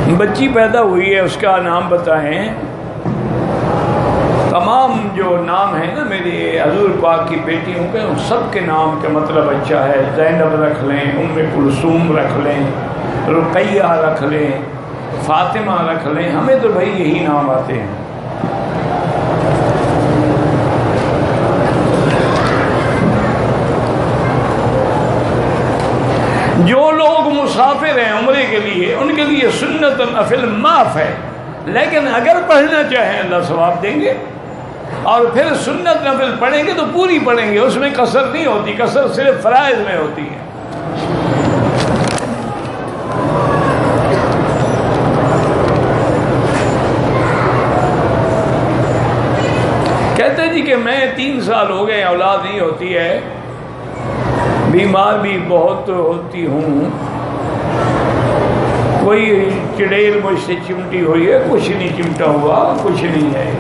بچی پیدا ہوئی ہے، اس کا نام بتائیں۔ تمام جو نام ہیں نا میرے حضور پاک کی بیٹیوں کے، ان سب کے نام کا مطلب اچھا ہے۔ زینب رکھ لیں، ام کلثوم رکھ لیں، رقیہ رکھ لیں، فاطمہ رکھ لیں، ہمیں تو بھائی یہی نام آتے ہیں۔ جو لوگ مسافر ہیں عمرے کے لیے، ان کے لیے سنت النفل معاف ہے، لیکن اگر پڑھنا چاہیں اللہ ثواب دیں گے، اور پھر سنت نفل پڑھیں گے تو پوری پڑھیں گے، اس میں قصر نہیں ہوتی، قصر صرف فرائض میں ہوتی ہے۔ کہتے جی کہ میں 3 سال ہو گئے اولاد نہیں ہوتی ہے، بیمار بھی بہت ہوتی ہوں، کوئی چڑیل مجھ سے چمٹی ہوئی ہے، کچھ نہیں چمٹا ہوا، کچھ نہیں ہے۔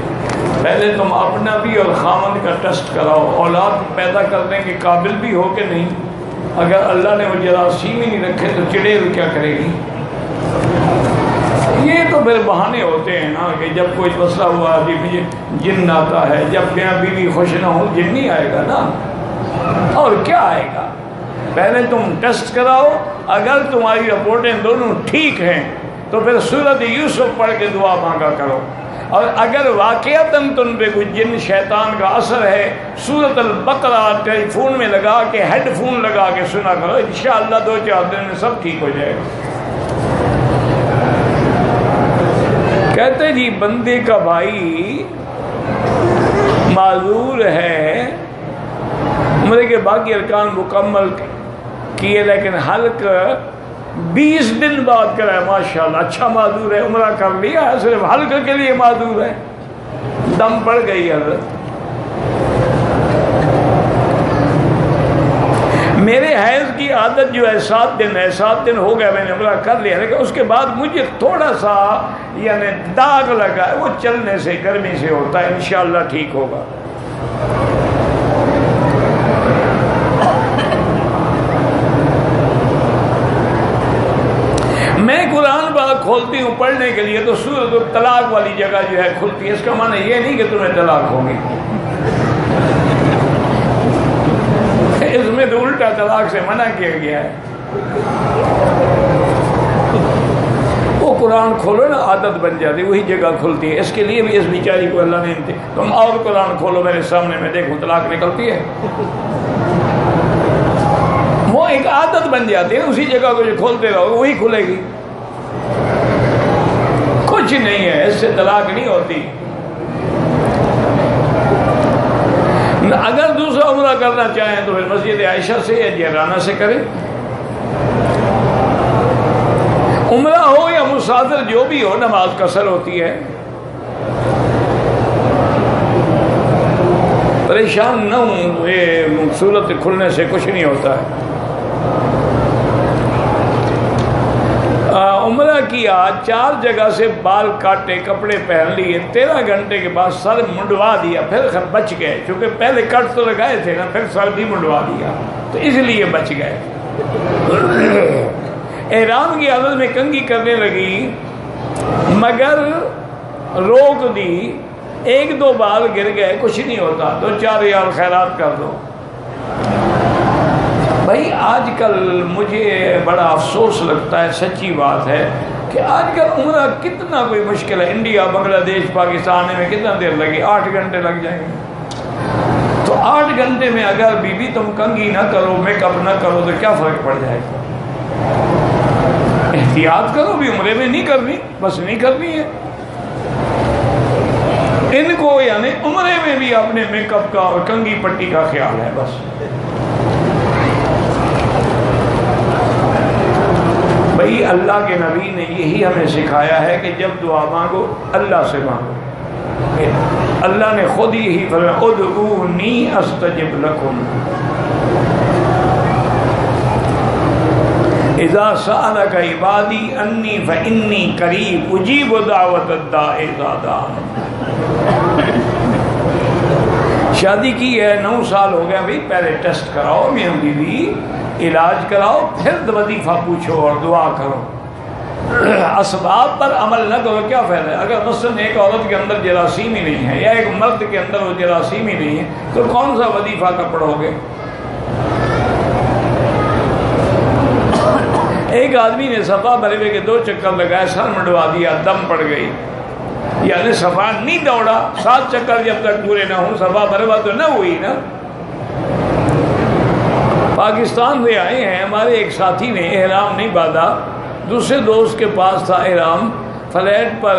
پہلے تم اپنا بھی اور خامن کا ٹیسٹ کراؤ، اولاد پیدا کرنے کے قابل بھی ہو کہ نہیں۔ اگر اللہ نے وہ جراثیم ہی نہیں رکھے تو چڑیل کیا کرے گی؟ یہ تو پھر بہانے ہوتے ہیں نا کہ جب کوئی مسئلہ ہوا جی مجھے جن آتا ہے، جب میرا بیوی خوش نہ ہو جن نہیں آئے گا نا، اور کیا آئے گا؟ پہلے تم ٹیسٹ کراؤ، اگر تمہاری رپورٹیں دونوں ٹھیک ہیں تو پھر سورۃ یوسف پڑھ کے دعا مانگا کرو، اور اگر واقعتاً تم پہ کوئی جن شیطان کا اثر ہے، سورۃ البقرہ ٹیلی فون میں لگا کے، ہیڈ فون لگا کے سنا کرو، انشاءاللہ 2-4 دن میں سب ٹھیک ہو جائے گا۔ کہتے جی بندے کا بھائی معذور ہے، عمرے کے باقی ارکان مکمل کیے لیکن حلق 20 دن بعد کرا ہے، ماشاءاللہ اچھا معذور ہے، عمرہ کر لیا ہے، صرف حلق کے لیے معذور ہے، دم پڑ گئی حضرت۔ میرے حیض کی عادت جو ہے 7 دن ہے، 7 دن ہو گیا میں نے عمرہ کر لیا، لیکن اس کے بعد مجھے تھوڑا سا یعنی داغ لگا ہے، وہ چلنے سے گرمی سے ہوتا ہے، انشاءاللہ ٹھیک ہوگا۔ میں قرآن پاک کھولتی ہوں پڑھنے کے لیے تو سورۃ الطلاق والی جگہ جو ہے کھلتی ہے، اس کا معنی یہ نہیں کہ تمہیں طلاق ہوگی، اس میں تو الٹا طلاق سے منع کیا گیا ہے۔ وہ قرآن کھولو نا عادت بن جاتی، وہی جگہ کھلتی ہے۔ اس کے لیے بھی اس بیچاری کو اللہ نے تم اور قرآن کھولو میرے سامنے، میں دیکھوں طلاق نکلتی ہے، وہ ایک عادت بن جاتی ہے، اسی جگہ کو جو کھولتے رہو وہی کھلے گی، کچھ نہیں ہے، اس سے طلاق نہیں ہوتی۔ اگر دوسرا عمرہ کرنا چاہیں تو پھر مسجد عائشہ سے یا جیرانہ سے کریں، عمرہ ہو یا مسافر جو بھی ہو، نماز قصر ہوتی ہے۔ پریشان نہ ہوں، یہ صورت کھلنے سے کچھ نہیں ہوتا ہے۔ عمرہ کیا، 4 جگہ سے بال کاٹے، کپڑے پہن لیے، 13 گھنٹے کے بعد سر منڈوا دیا، پھر بچ گئے، چونکہ پہلے کٹ تو لگائے تھے نا، پھر سر بھی منڈوا دیا تو اس لیے بچ گئے۔ احرام کی حالت میں کنگھی کرنے لگی مگر روک دی، 1-2 بال گر گئے، کچھ نہیں ہوتا، 2-4 ریال خیرات کر دو۔ بھائی آج کل مجھے بڑا افسوس لگتا ہے، سچی بات ہے کہ آج کل عمرہ کتنا کوئی مشکل ہے، انڈیا، بنگلہ دیش، پاکستان میں کتنا دیر لگے، 8 گھنٹے لگ جائیں گے، تو 8 گھنٹے میں اگر بیوی تم کنگھی نہ کرو، میک اپ نہ کرو تو کیا فرق پڑ جائے گا؟ احتیاط کرو، بھی عمرے میں نہیں کرنی، بس نہیں کرنی ہے ان کو، یعنی عمرے میں بھی اپنے میک اپ کا اور کنگھی پٹی کا خیال ہے بس۔ بھئی اللہ کے نبی نے یہی ہمیں سکھایا ہے کہ جب دعا مانگو اللہ سے مانگو، اللہ نے خود یہی فرمایا ادعونی استجب لکم، اذا سألک عبادی انی فانی قریب اجیب دعوت الداع اذا دعان۔ شادی کی ہے، 9 سال ہو گیا، بھئی پہلے ٹیسٹ کراؤ میاں بیوی، علاج کراؤ، پھر وظیفہ پوچھو اور دعا کرو۔ اسباب پر عمل نہ کرو کیا فائدہ ہے؟ اگر مثلاً ایک عورت کے اندر جراثیم ہی نہیں ہے یا ایک مرد کے اندر وہ جراثیم ہی نہیں ہے تو کون سا وظیفہ کا پڑھو گے؟ ایک آدمی نے صفا مروے کے 2 چکر لگائے، سر منڈوا دیا، دم پڑ گئی، یعنی صفا نہیں دوڑا، 7 چکر جب تک پورے نہ ہوں صفا مروہ تو نہ ہوئی نا۔ پاکستان سے آئے ہیں، ہمارے ایک ساتھی نے احرام نہیں باندھا، دوسرے دوست کے پاس تھا احرام، فلیٹ پر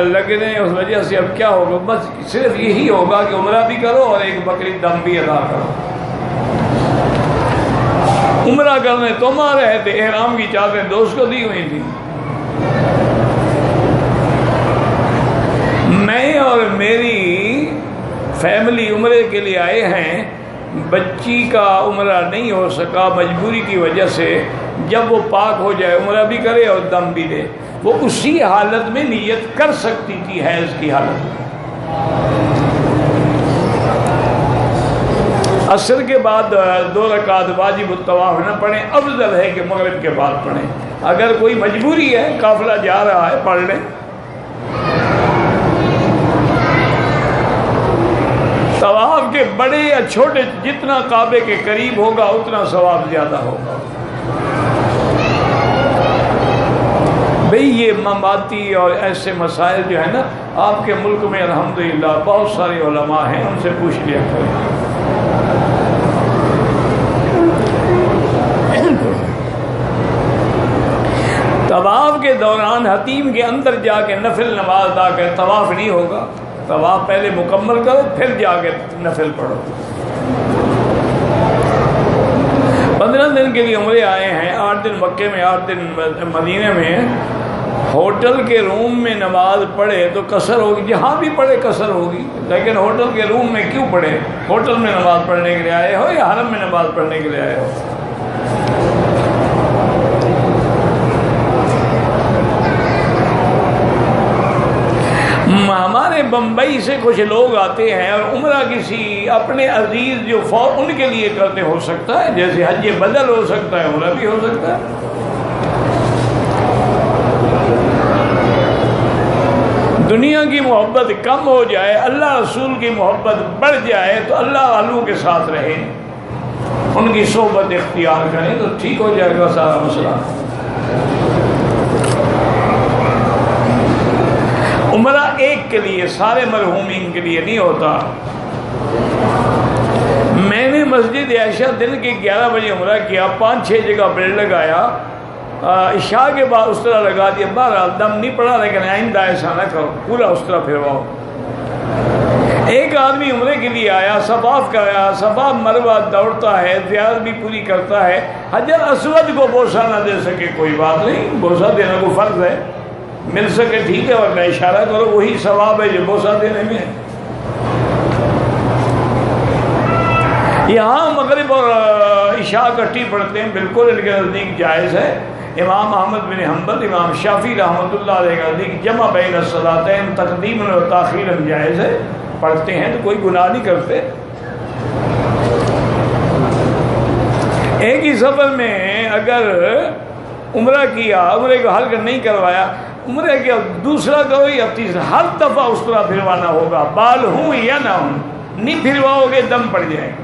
لگنے اس وجہ سے اب کیا ہوگا؟ بس صرف یہی ہوگا کہ عمرہ بھی کرو اور ایک بکری دم بھی ادا کرو۔ عمرہ کرنے تم آ رہے تھے، احرام کی چادریں دوست کو دی ہوئی تھی۔ میں اور میری فیملی عمرے کے لیے آئے ہیں، بچی کا عمرہ نہیں ہو سکا مجبوری کی وجہ سے، جب وہ پاک ہو جائے عمرہ بھی کرے اور دم بھی دے۔ وہ اسی حالت میں نیت کر سکتی تھی، حیض کی حالت میں۔ عصر کے بعد 2 رکعت واجب الطواف نہ پڑھیں، افضل ہے کہ مغرب کے بعد پڑھیں۔ اگر کوئی مجبوری ہے، قافلہ جا رہا ہے، پڑھ لیں۔ طواف کے بڑے یا چھوٹے جتنا کعبے کے قریب ہوگا اتنا ثواب زیادہ ہوگا۔ بھئی یہ مماتی اور ایسے مسائل جو ہے نا، آپ کے ملک میں الحمدللہ بہت سارے علماء ہیں، ان سے پوچھ لیا کریں۔ طواف کے دوران حتیم کے اندر جا کے نفل نماز ادا کر طواف نہیں ہوگا، طواف پہلے مکمل کرو پھر جا کے نفل پڑھو۔ 15 دن کے لیے عمرے آئے ہیں، 8 دن مکے میں، 8 دن مدینے میں، ہوٹل کے روم میں نماز پڑھے تو قصر ہوگی، جہاں بھی پڑھے قصر ہوگی، لیکن ہوٹل کے روم میں کیوں پڑھے؟ ہوٹل میں نماز پڑھنے کے لیے آئے ہو یا حرم میں نماز پڑھنے کے لیے آئے ہو؟ ہمارے بمبئی سے کچھ لوگ آتے ہیں اور عمرہ کسی اپنے عزیز جو فوت ان کے لیے کرتے، ہو سکتا ہے جیسے حج بدل ہو سکتا ہے، عمرہ بھی ہو سکتا ہے۔ دنیا کی محبت کم ہو جائے، اللہ رسول کی محبت بڑھ جائے تو اللہ والوں کے ساتھ رہیں، ان کی صحبت اختیار کریں تو ٹھیک ہو جائے گا سارا مسئلہ۔ عمرہ ایک کے لیے، سارے مرحومین کے لیے نہیں ہوتا۔ میں نے مسجد عائشہ دن کے 11 بجے عمرہ کیا، 5-6 جگہ بیل لگایا، عشاء کے بعد اس طرح لگا دیا، بہرحال دم نہیں پڑا، لیکن آئندہ ایسا نہ کرو، پورا اس طرح پھرواؤ۔ ایک آدمی عمرے کے لیے آیا، صفاف کرایا، صفا مروہ دوڑتا ہے، زیارت بھی پوری کرتا ہے، حجر اسود کو بوسہ نہ دے سکے کوئی بات نہیں، بوسہ دینا کو فرض ہے، مل سکے ٹھیک ہے، ورنہ اشارہ کرو، وہی ثواب ہے جو بوسہ دینے میں ہے۔ یہاں مغرب اور عشاء اکٹھی پڑھتے ہیں، بالکل ان کے نزدیک جائز ہے۔ امام احمد بن حنبل، امام شافعی رحمۃ اللہ علیہ کے نزدیک جمع بین الصلاتین تقدیما و تاخیرا جائز ہے، پڑھتے ہیں تو کوئی گناہ نہیں کرتے۔ ایک ہی سفر میں اگر عمرہ کیا، عمرے کو حل نہیں کروایا، عمرے کے دوسرا کرو یا تیسرا، ہر دفعہ اس طرح پھروانا ہوگا، بال ہوں یا نہ ہوں، نہیں پھرواؤ گے دم پڑ جائے گا۔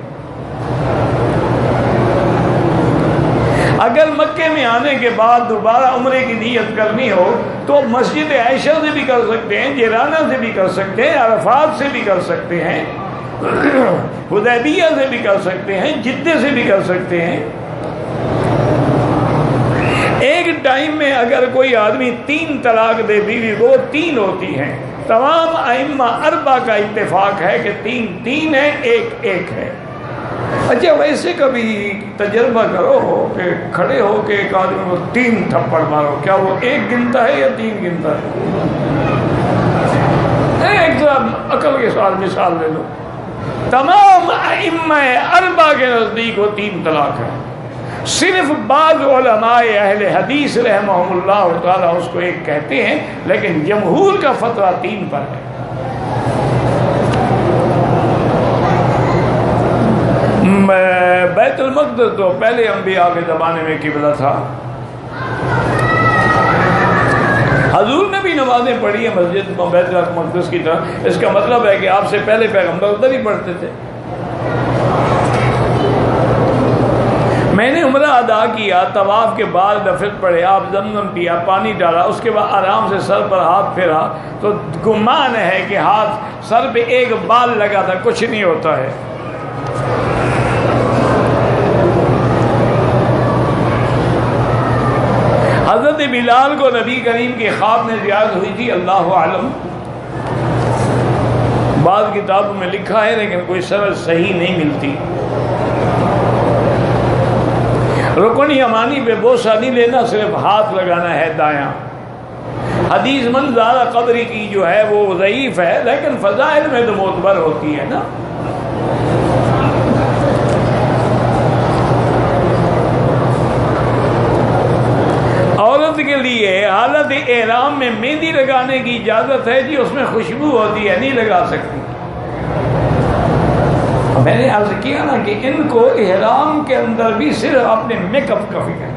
اگر مکے میں آنے کے بعد دوبارہ عمرے کی نیت کرنی ہو تو مسجد عائشہ سے بھی کر سکتے ہیں، جیرانہ سے بھی کر سکتے ہیں، عرفات سے بھی کر سکتے ہیں، حدیبیہ سے بھی کر سکتے ہیں، جدہ سے بھی کر سکتے ہیں۔ ایک ٹائم میں اگر کوئی آدمی 3 طلاق دے بیوی کو، 3 ہوتی ہیں، تمام ائمہ 4 کا اتفاق ہے کہ 3 ہے، 1 ہے۔ اچھا ویسے کبھی تجربہ کرو کہ کھڑے ہو کے ایک آدمی کو 3 تھپڑ مارو، کیا وہ 1 گنتا ہے یا 3 گنتا ہے؟ ایک عقل کے ساتھ مثال لے لو، تمام ائمہ 4 کے نزدیک وہ 3 طلاق ہے، صرف بعض علماء اہل حدیث رحمہم اللہ تعالیٰ اس کو 1 کہتے ہیں، لیکن جمہور کا فتویٰ 3 پر ہے۔ بیت المقدس تو پہلے انبیاء کے زمانے میں قبلہ تھا، حضور نے بھی نمازیں پڑھی ہیں مسجد بیت المقدس کی طرح، اس کا مطلب ہے کہ آپ سے پہلے پیغمبر ادھر ہی پڑھتے تھے۔ میں نے عمرہ ادا کیا، طواف کے بعد نفل پڑھے، آپ زمزم پیا، پانی ڈالا، اس کے بعد آرام سے سر پر ہاتھ پھیرا تو گمان ہے کہ ہاتھ سر پہ ایک بال لگا تھا، کچھ نہیں ہوتا ہے۔ حضرت بلال کو نبی کریم کے خواب میں زیارت ہوئی تھی، اللہ اعلم، بعض کتابوں میں لکھا ہے لیکن کوئی سند صحیح نہیں ملتی۔ رکن یمانی پہ بوسہ نہیں لینا، صرف ہاتھ لگانا ہے دایاں۔ حدیث من زارہ قبری کی جو ہے وہ ضعیف ہے، لیکن فضائل میں تو معتبر ہوتی ہے نا۔ عورت کے لیے حالت احرام میں مہندی لگانے کی اجازت ہے جی، اس میں خوشبو ہوتی ہے، نہیں لگا سکتی۔ میں نے عرض کیا نا کہ ان کو احرام کے اندر بھی صرف اپنے میک اپ کا فکر ہے۔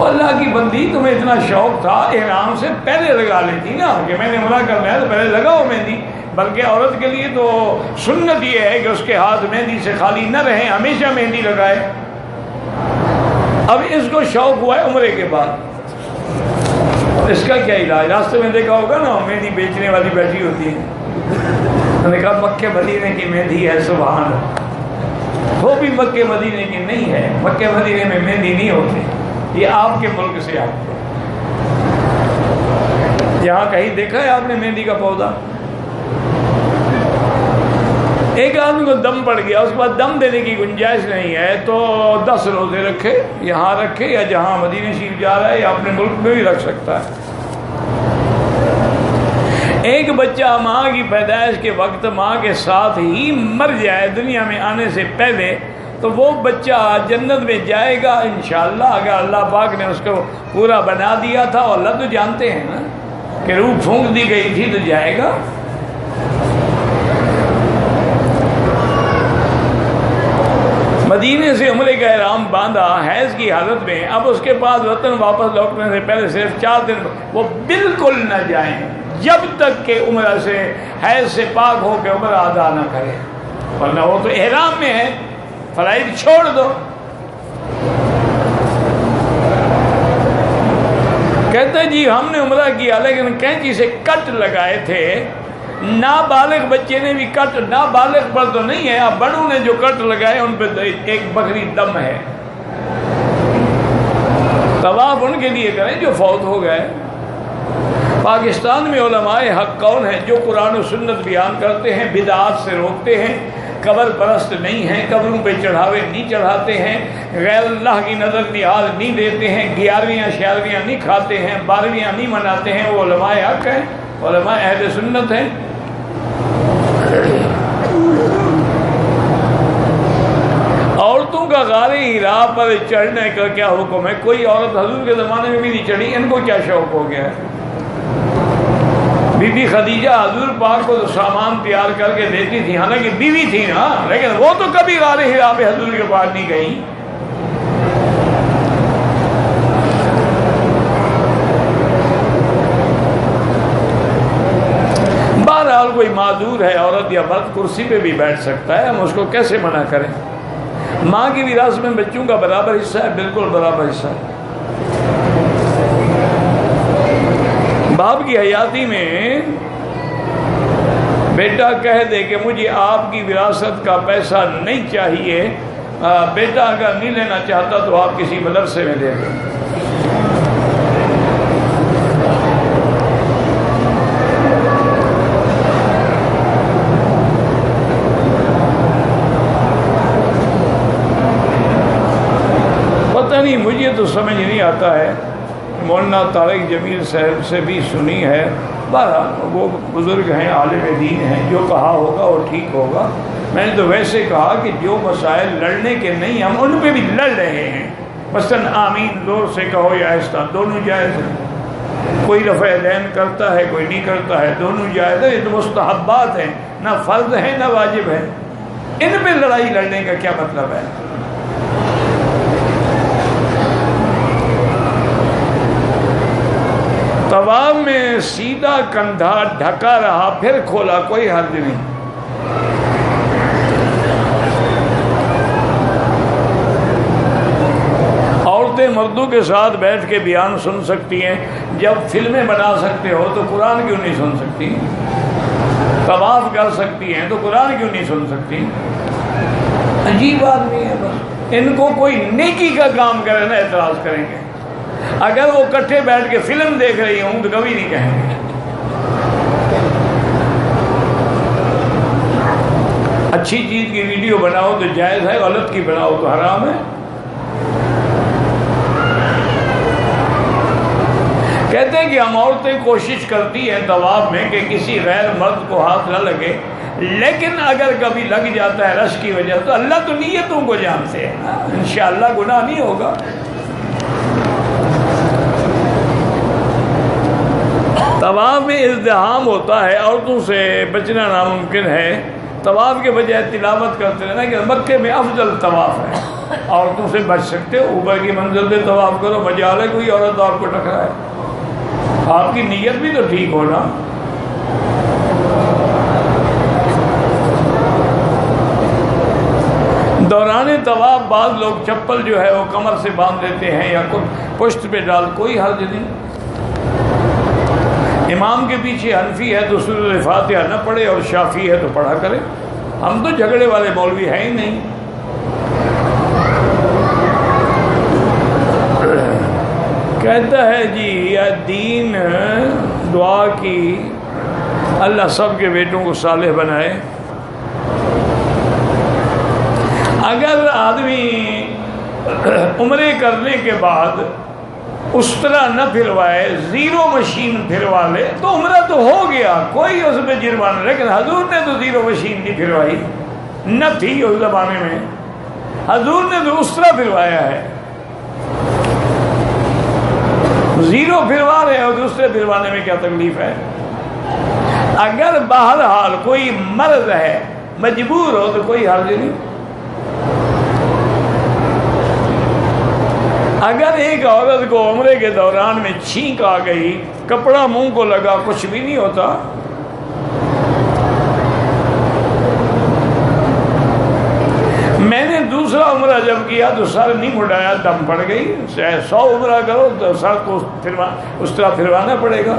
اللہ کی بندی، تمہیں اتنا شوق تھا احرام سے پہلے لگا لیتی نا، کہ میں نے عمرہ کرنا ہے تو پہلے لگاؤ مہندی۔ بلکہ عورت کے لیے تو سنت یہ ہے کہ اس کے ہاتھ مہندی سے خالی نہ رہیں، ہمیشہ مہندی لگائے۔ اب اس کو شوق ہوا ہے عمرے کے بعد، اس کا کیا علاج؟ راستے میں دیکھا ہوگا نا مہندی بیچنے والی بیٹھی ہوتی ہے، میں نے کہا مکے مدینے کی مہندی ہے، سبحان اللہ۔ وہ بھی مکے مدینے کی نہیں ہے، مکے مدینے میں مہندی نہیں ہوتی، یہ آپ کے ملک سے آتی ہے۔ یہاں کہیں دیکھا ہے آپ نے مہندی کا پودا؟ ایک آدمی کو دم پڑ گیا، اس کے بعد دم دینے کی گنجائش نہیں ہے تو 10 روزے رکھے، یہاں رکھے یا جہاں مدینہ شریف جا رہا ہے یا اپنے ملک میں بھی رکھ سکتا ہے۔ ایک بچہ ماں کی پیدائش کے وقت ماں کے ساتھ ہی مر جائے دنیا میں آنے سے پہلے، تو وہ بچہ جنت میں جائے گا انشاءاللہ، اگر اللہ پاک نے اس کو پورا بنا دیا تھا۔ اور اللہ تو جانتے ہیں نا کہ روح پھونک دی گئی تھی تو جائے گا۔ مدینے سے عمرے کا احرام باندھا حیض کی حالت میں، اب اس کے بعد وطن واپس لوٹنے سے پہلے صرف 4 دن وہ بالکل نہ جائیں جب تک کہ عمرہ سے حیض سے پاک ہو کے عمرہ ادا نہ کرے، ورنہ وہ تو احرام میں ہے، فرائض چھوڑ دو۔ کہتے جی ہم نے عمرہ کیا لیکن کینچی سے کٹ لگائے تھے، نابالغ بچے نے بھی کٹ، نابالغ پر تو نہیں ہے، اب بڑوں نے جو کٹ لگائے ان پہ ایک بکری دم ہے۔ طواف ان کے لیے کریں جو فوت ہو گئے۔ پاکستان میں علماء حق کون ہیں جو قرآن و سنت بیان کرتے ہیں، بدعات سے روکتے ہیں، قبر پرست نہیں ہیں، قبروں پہ چڑھاوے نہیں چڑھاتے ہیں، غیر اللہ کی نظر نیاز نہیں دیتے ہیں، 11ویں 11ویں نہیں کھاتے ہیں، 12ویں نہیں مناتے ہیں، وہ علماء حق ہیں، علماء اہل سنت ہیں۔ عورتوں کا غار حرا پر چڑھنے کا کیا حکم ہے؟ کوئی عورت حضور کے زمانے میں بھی نہیں چڑھی، ان کو کیا شوق ہو گیا ہے؟ بی بی خدیجہ حضور پاک کو سامان تیار کر کے دیتی تھی، حالانکہ بیوی تھی نا، لیکن وہ تو کبھی غار حرا پہ حضور کے پاس نہیں گئی۔ بہرحال کوئی معذور ہے عورت یا مرد کرسی پہ بھی بیٹھ سکتا ہے، ہم اس کو کیسے منع کریں؟ ماں کی وراثت میں بچوں کا برابر حصہ ہے، بالکل برابر حصہ ہے۔ باپ کی حیاتی میں بیٹا کہہ دے کہ مجھے آپ کی وراثت کا پیسہ نہیں چاہیے، بیٹا اگر نہیں لینا چاہتا تو آپ کسی مدرسے میں دے دیں۔ نہیں مجھے تو سمجھ نہیں آتا ہے، مولانا طارق جمیل صاحب سے بھی سنی ہے، بہرحال وہ بزرگ ہیں، عالم دین ہیں، جو کہا ہوگا وہ ٹھیک ہوگا۔ میں نے تو ویسے کہا کہ جو مسائل لڑنے کے نہیں ہم ان پہ بھی لڑ رہے ہیں، مثلاً آمین زور سے کہو یا آہستہ، دونوں جائز ہیں۔ کوئی رفع دین کرتا ہے کوئی نہیں کرتا ہے، دونوں جائز ہے، یہ تو مستحبات ہیں، نہ فرض ہے نہ واجب ہے، ان پہ لڑائی لڑنے کا کیا مطلب ہے؟ آدھا کندھا ڈھکا رہا پھر کھولا، کوئی حرج نہیں۔ عورتیں مردوں کے ساتھ بیٹھ کے بیان سن سکتی ہیں، جب فلمیں بنا سکتے ہو تو قرآن کیوں نہیں سن سکتی؟ طواف کر سکتی ہیں تو قرآن کیوں نہیں سن سکتی؟ عجیب آدمی ہے بس، ان کو کوئی نیکی کا کام کرے نا اعتراض کریں گے، اگر وہ کٹھے بیٹھ کے فلم دیکھ رہی ہوں تو کبھی نہیں کہیں گے۔ اچھی چیز کی ویڈیو بناؤ تو جائز ہے، غلط کی بناؤ تو حرام ہے۔ کہتے ہیں کہ ہم عورتیں کوشش کرتی ہیں طواف میں کہ کسی غیر مرد کو ہاتھ نہ لگے، لیکن اگر کبھی لگ جاتا ہے رش کی وجہ تو اللہ تو نیتوں کو جانتے ہیں، انشاءاللہ گناہ نہیں ہوگا۔ طواف میں ازدحام ہوتا ہے، عورتوں سے بچنا ناممکن ہے۔ طواف کے بجائے تلاوت کرتے رہنا کہ مکے میں افضل طواف ہے، عورتوں سے بچ سکتے ہو، اوپر کی منزل پہ طواف کرو، مجال ہے کوئی عورت آپ کو ٹکرائے، آپ کی نیت بھی تو ٹھیک ہونا۔ دوران طواف بعض لوگ چپل جو ہے وہ کمر سے باندھ دیتے ہیں یا پشت پہ ڈال، کوئی حرج نہیں۔ امام کے پیچھے حنفی ہے تو سورۃ فاتحہ نہ پڑھے اور شافعی ہے تو پڑھا کرے، ہم تو جھگڑے والے مولوی ہیں ہی نہیں۔ کہتا ہے جی یہ دین دعا کی، اللہ سب کے بیٹوں کو صالح بنائے۔ اگر آدمی عمرے کرنے کے بعد اس طرح نہ پھروائے، زیرو مشین پھروا لے تو عمرہ تو ہو گیا، کوئی اس میں جرمانہ، لیکن حضور نے تو زیرو مشین نہیں پھروائی، نہ تھی اس زمانے میں، حضور نے تو اس طرح پھروایا ہے۔ زیرو پھروا رہے اور دوسرے پھروانے میں کیا تکلیف ہے؟ اگر بہرحال کوئی مرض ہے، مجبور ہو تو کوئی حرج نہیں۔ اگر ایک عورت کو عمرے کے دوران میں چھینک آ گئی، کپڑا منہ کو لگا، کچھ بھی نہیں ہوتا۔ میں نے دوسرا عمرہ جب کیا تو سر نہیں مڑایا، دم پڑ گئی۔ 100 عمرہ کرو تو سر کو اس طرح پھروانا پڑے گا۔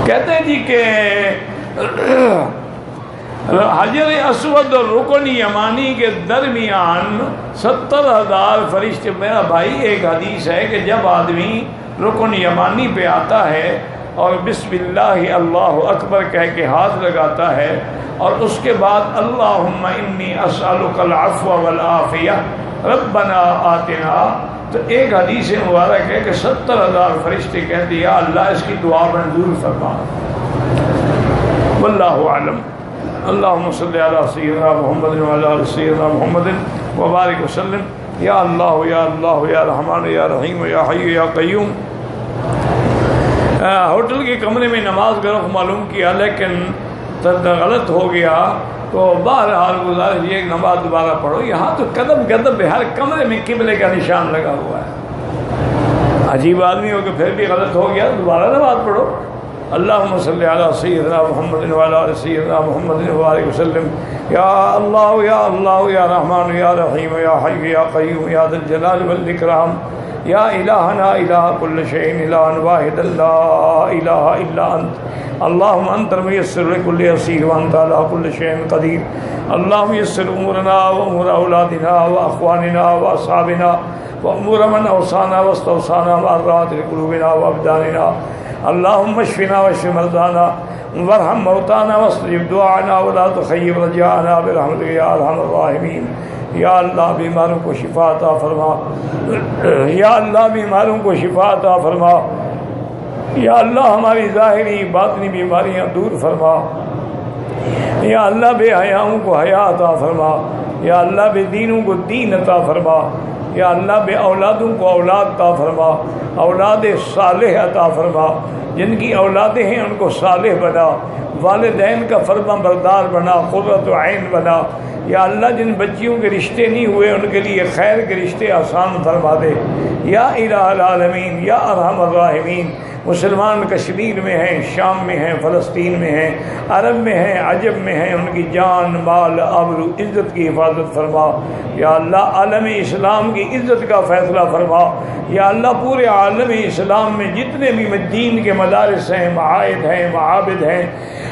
کہتے ہیں جی کہ حجر اسود اور رکن یمانی کے درمیان 70,000 فرشتے۔ میرا بھائی ایک حدیث ہے کہ جب آدمی رکن یمانی پہ آتا ہے اور بسم اللہ اللہ اکبر کہہ کے ہاتھ لگاتا ہے اور اس کے بعد اللہم انی اسألک العفو والعافیہ ربنا آتنا، تو ایک حدیث مبارک ہے کہ 70,000 فرشتے کہتے ہیں یا اللہ اس کی دعا منظور فرما۔ واللہ اعلم۔ اللہم صلی علی سیدنا محمد وعلی آل سیدنا محمد وبارک وسلم۔ یا اللہ یا اللہ یا رحمان یا رحیم یا حی یا قیوم۔ ہوٹل کے کمرے میں نماز کا رخ معلوم کیا لیکن غلط ہو گیا تو بہرحال گزارش یہ نماز دوبارہ پڑھو۔ یہاں تو قدم قدم پہ ہر کمرے میں قبلے کا نشان لگا ہوا ہے، عجیب آدمی ہو کہ پھر بھی غلط ہو گیا، دوبارہ نماز پڑھو۔ اللہم صلی علی سیدنا محمد وعلی آل سیدنا محمد وبارک وسلم۔ یا اللہ یا رحمان یا رحیم یا حی یا قیوم یا ذا الجلال والاکرام۔ یا الہنا الہ کل شیء الہ واحد لا الہ الا انت۔ اللہم انت المیسر لکل یسیر وانت علی کل شیء قدیر۔ اللہم یسر امورنا و امور اولادنا و اخواننا و اصحابنا و امور من اوصانا و استوصانا و ارات قلوبنا و ابداننا۔ اللہم اشفنا واشف مرضانا وارحم موتانا واستجب دعانا ولا تخیب رجاءنا برحمتک یا ارحم الراحمین۔ یا اللہ بیماروں کو شفا عطا فرما، یا اللہ بیماروں کو شفا عطا فرما، یا اللہ ہماری ظاہری باطنی بیماریاں دور فرما، یا اللہ بے حیاؤں کو حیا عطا فرما، یا اللہ بے دینوں کو دین عطا فرما، یا اللہ بے اولادوں کو اولاد عطا فرما، اولاد صالح عطا فرما، جن کی اولادیں ہیں ان کو صالح بنا، والدین کا فرما بردار بنا، قرۃ عین بنا۔ یا اللہ جن بچیوں کے رشتے نہیں ہوئے ان کے لیے خیر کے رشتے آسان فرما دے یا الہ العالمین یا ارحم الراحمین۔ مسلمان کشمیر میں ہیں، شام میں ہیں، فلسطین میں ہیں، عرب میں ہیں، عجب میں ہیں، ان کی جان مال آبرو عزت کی حفاظت فرما یا اللہ۔ عالم اسلام کی عزت کا فیصلہ فرما یا اللہ۔ پورے عالم اسلام میں جتنے بھی دین کے مدارس ہیں، معاہد ہیں، معابد ہیں،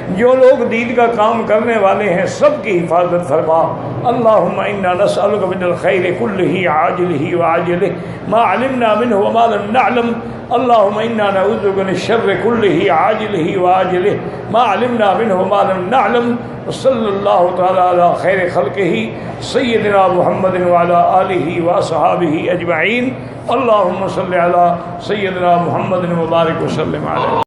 جو لوگ دین کا کام کرنے والے ہیں، سب کی حفاظت فرما۔ اللہم انا نسألک من الخیر کلہ عاجلہ وعاجلہ ما علمنا منہ وما لم نعلم۔ اللہم انا نعوذ بک من الشر کلہ عاجلہ وعاجلہ ما علمنا منہ وما لم نعلم۔ وصلی اللہ تعالی علی خیر خلقہ سیدنا محمد وعلی آلہ واصحابہ اجمعین۔ اللہم صلی علی سیدنا محمد وبارک وسلم علیہ۔